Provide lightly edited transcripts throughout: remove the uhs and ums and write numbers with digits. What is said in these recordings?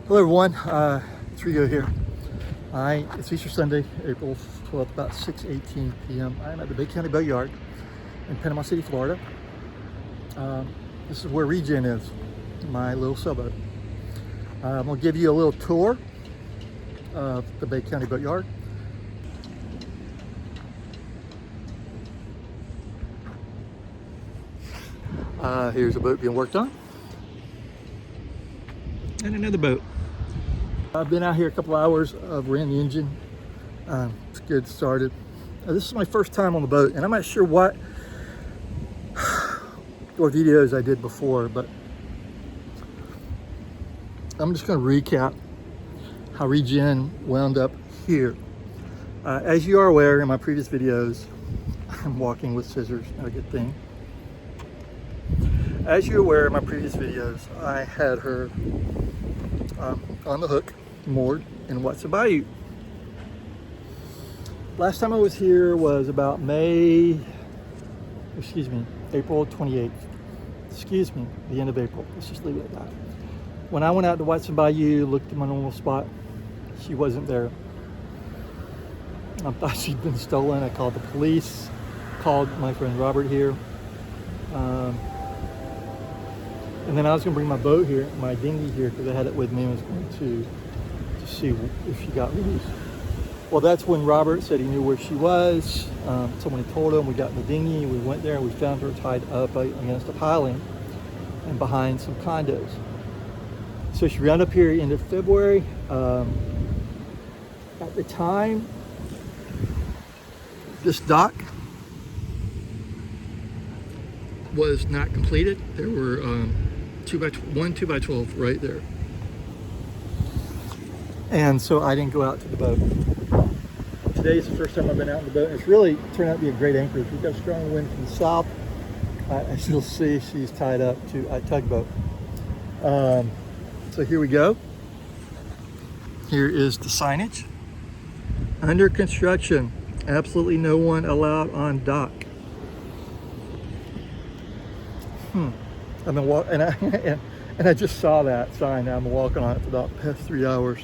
Hello everyone, it's Rejen here. It's Easter Sunday, April 12th, about 6:18 p.m. I'm at the Bay County Boat Yard in Panama City, Florida. This is where Rejen is, my little sailboat. I'm going to give you a little tour of the Bay County Boat Yard. Here's a boat being worked on. And another boat. I've been out here a couple hours. I've ran the engine. It's good, started. This is my first time on the boat, and I'm not sure what videos I did before, but I'm just going to recap how Rejen wound up here. As you are aware, in my previous videos, I'm walking with scissors, not a good thing. As you're aware, in my previous videos, I had her on the hook, moored in Watson Bayou. Last time I was here was about April 28th. Excuse me, the end of April. Let's just leave it at that. When I went out to Watson Bayou, looked at my normal spot, she wasn't there. I thought she'd been stolen. I called the police, called my friend Robert here. And then I was going to bring my boat here, my dinghy here, because I had it with me and was going to see if she got loose. Well, that's when Robert said he knew where she was. Someone had told him. We got in the dinghy, we went there, and we found her tied up against a piling and behind some condos. So she ran up here end of February. At the time, this dock was not completed. There were 2x12 right there. And so I didn't go out to the boat. Today's the first time I've been out in the boat. It's really turned out to be a great anchorage. We've got a strong wind from the south. As you'll see, she's tied up to a tugboat. So here we go. Here is the signage. Under construction. Absolutely no one allowed on dock. I've been walking, and I just saw that sign. Now I'm walking on it for about the past 3 hours.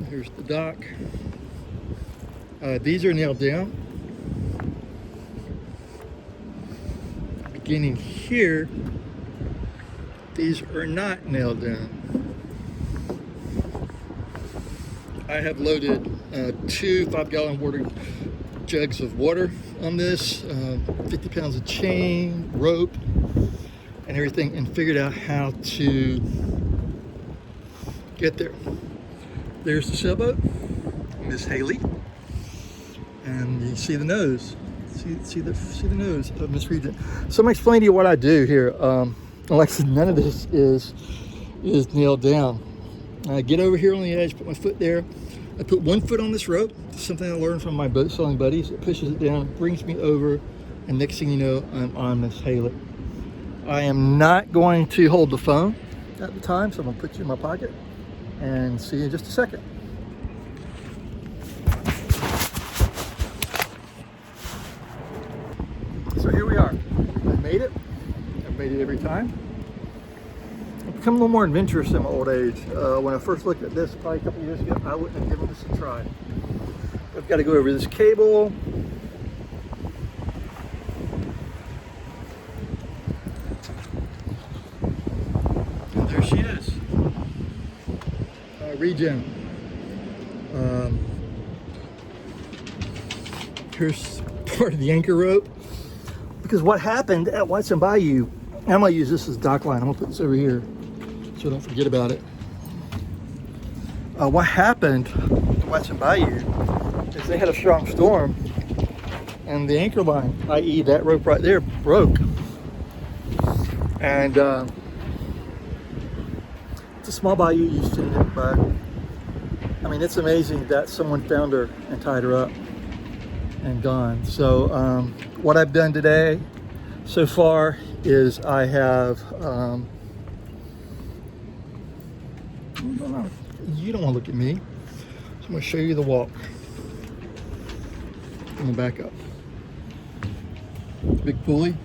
Here's the dock. These are nailed down. Beginning here, these are not nailed down. I have loaded 2 5-gallon water jugs of water on this, 50 pounds of chain, rope, and everything, and figured out how to get there. There's the sailboat, Miss Haley, and you see the nose. See the nose of Miss Rejen. So I'm gonna explain to you what I do here. Like I said, none of this is nailed down. I get over here on the edge, put my foot there. I put 1 foot on this rope. Something I learned from my boat sailing buddies. It pushes it down, brings me over, and next thing you know, I'm on Miss Haley. I am not going to hold the phone at the time, so I'm gonna put you in my pocket and see you in just a second. So here we are. I made it. I've made it every time. I've become a little more adventurous in my old age. When I first looked at this probably a couple years ago, I wouldn't have given this a try. I've got to go over this cable. And there she is. Rejen. Here's part of the anchor rope. Because what happened at Watson Bayou, I'm going to use this as dock line. I'm going to put this over here so don't forget about it. What happened at Watson Bayou is they had a strong storm and the anchor line, i.e. that rope right there, broke. And it's a small bayou, you've seen it, but I mean, it's amazing that someone found her and tied her up and gone. So what I've done today so far is I have, you don't want to look at me, so I'm going to show you the walk. I'm going to back up. Big pulley.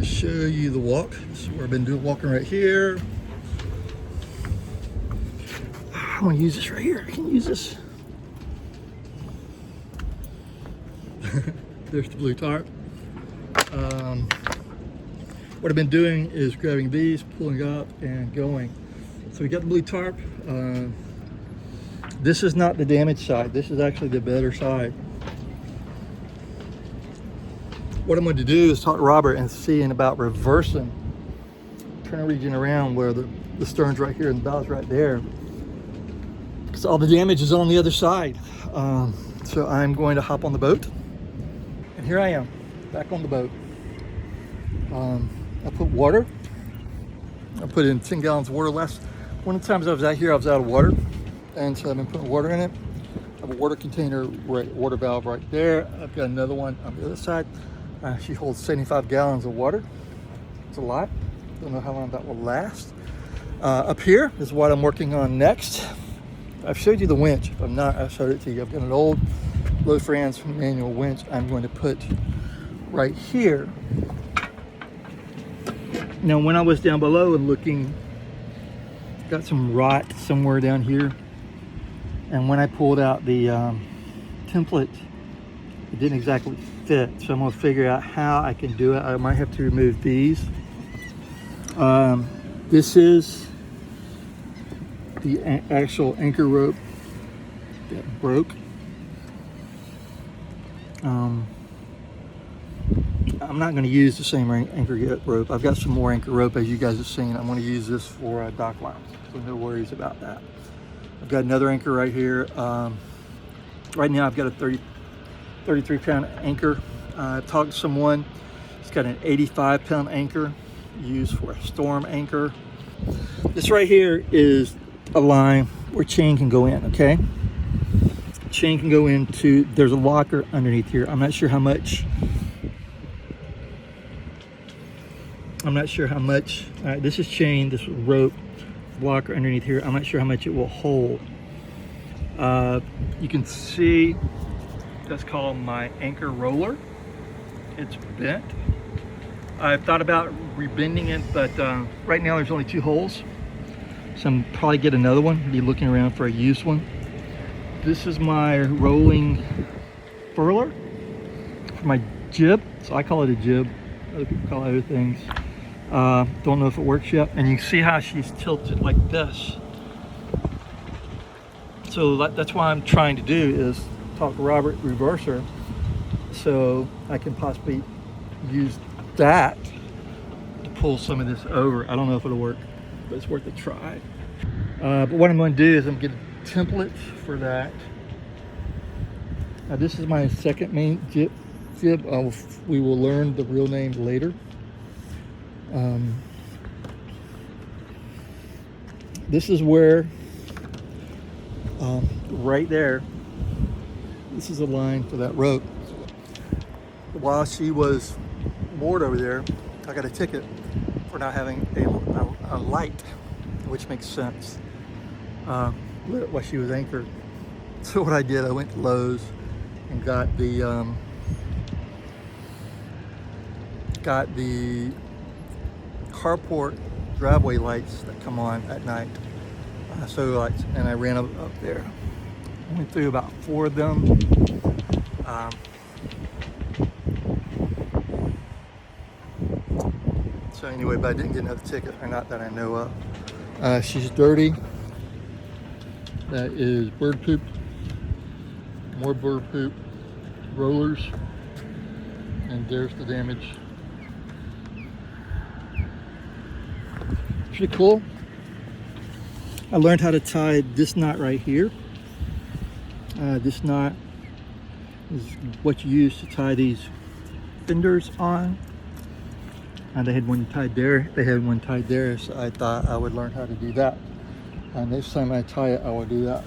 to show you the walk. This is where I've been walking right here. I want to use this right here. I can use this. There's the blue tarp. What I've been doing is grabbing these, pulling up, and going. So we got the blue tarp. This is not the damaged side. This is actually the better side. What I'm going to do is talk to Robert and seeing about reversing, turning Rejen around where the stern's right here and the bow's right there. Because all the damage is on the other side. So I'm going to hop on the boat. And here I am, back on the boat. I put water. I put in 10 gallons of water. One of the times I was out here, I was out of water. And so I've been putting water in it. I have a water container, water valve right there. I've got another one on the other side. She holds 75 gallons of water. It's a lot. Don't know how long that will last. Up here is what I'm working on next. I've showed you the winch. If I'm not, I showed it to you. I've got an old low France manual winch I'm going to put right here. Now, when I was down below and looking, got some rot somewhere down here. And when I pulled out the template, it didn't exactly fit. So I'm gonna figure out how I can do it. I might have to remove these. This is the actual anchor rope that broke. I'm not going to use the same anchor rope. I've got some more anchor rope, as you guys have seen. I'm going to use this for dock lines, so no worries about that. I've got another anchor right here. Right now I've got a 33 pound anchor. I've talked to someone. It's got an 85 pound anchor used for a storm anchor. This right here is a line where chain can go in, okay? Chain can go into, there's a locker underneath here. I'm not sure how much. All right, this is chain, this is rope, locker underneath here. I'm not sure how much it will hold. You can see that's called my anchor roller. It's bent. I've thought about rebending it, but right now there's only 2 holes. So I'm probably get another one, be looking around for a used one. This is my rolling furler for my jib. So I call it a jib. Other people call it other things. Don't know if it works yet. And you can see how she's tilted like this. So that's why I'm trying to do is talk to Robert, reverse her, so I can possibly use that to pull some of this over. I don't know if it'll work, but it's worth a try. But what I'm going to do is I'm going to get a template for that. Now this is my second main jib. We will learn the real name later. This is where, right there, this is a line for that rope. While she was moored over there, I got a ticket for not having a light, which makes sense, while she was anchored. So what I did, I went to Lowe's and got the carport driveway lights that come on at night, solar lights, and I ran up there. I went through about 4 of them. So anyway, but I didn't get another ticket, or not that I know of. She's dirty. That is bird poop. More bird poop. Rollers. And there's the damage. Pretty cool. I learned how to tie this knot right here. This knot is what you use to tie these fenders on. And they had one tied there. They had one tied there, so I thought I would learn how to do that. And next time I tie it, I will do that.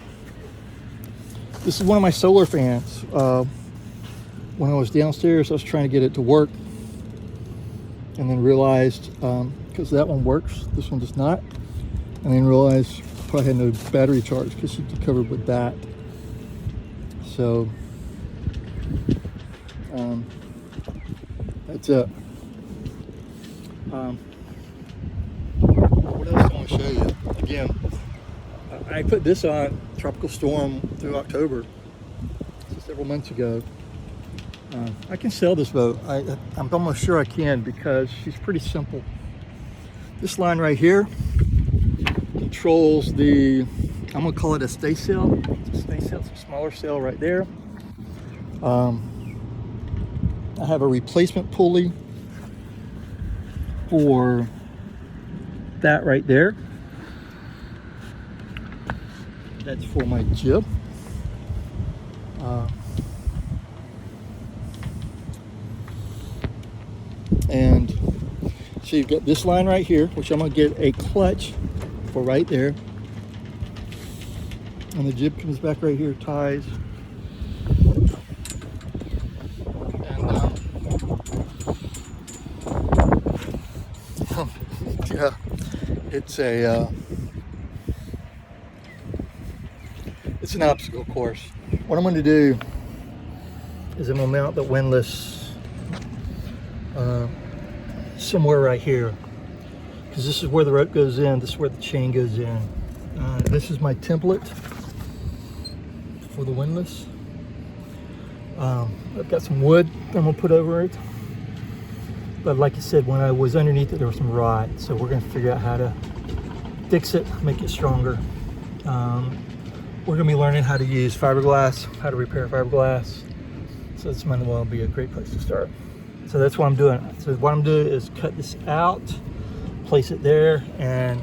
This is one of my solar fans. When I was downstairs, I was trying to get it to work, and then realized, because that one works, this one does not, and then realized I probably had no battery charge because she'd be covered with that. So that's it. What else do I want to show you? Again, I put this on tropical storm through October, several months ago. I can sell this boat. I'm almost sure I can because she's pretty simple. This line right here controls the, I'm gonna call it a stay sail. It's a stay sail, it's a smaller sail right there. I have a replacement pulley for that right there. That's for my jib. And so you've got this line right here, which I'm gonna get a clutch for right there. And the jib comes back right here, ties. And yeah, it's an obstacle course. What I'm going to do is I'm going to mount the windlass somewhere right here, because this is where the rope goes in, this is where the chain goes in. This is my template for the windlass. I've got some wood I'm going to put over it, but like I said, when I was underneath it there was some rot, so we're going to figure out how to fix it, make it stronger. We're going to be learning how to use fiberglass, how to repair fiberglass. So this might well be a great place to start. So that's what I'm doing. So what I'm doing is cut this out, place it there, and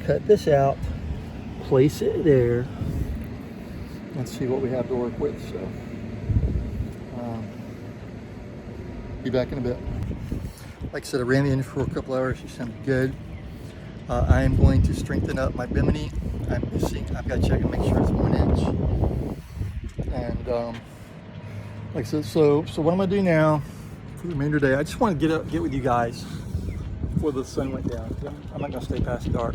cut this out, place it there. Let's see what we have to work with. So, be back in a bit. Like I said, I ran the engine for a couple hours. She sounded good. I am going to strengthen up my bimini. I've got to check and make sure it's 1 inch. And like I said, so what I'm gonna do now for the remainder of the day, I just want to get with you guys before the sun went down. I'm not gonna stay past dark.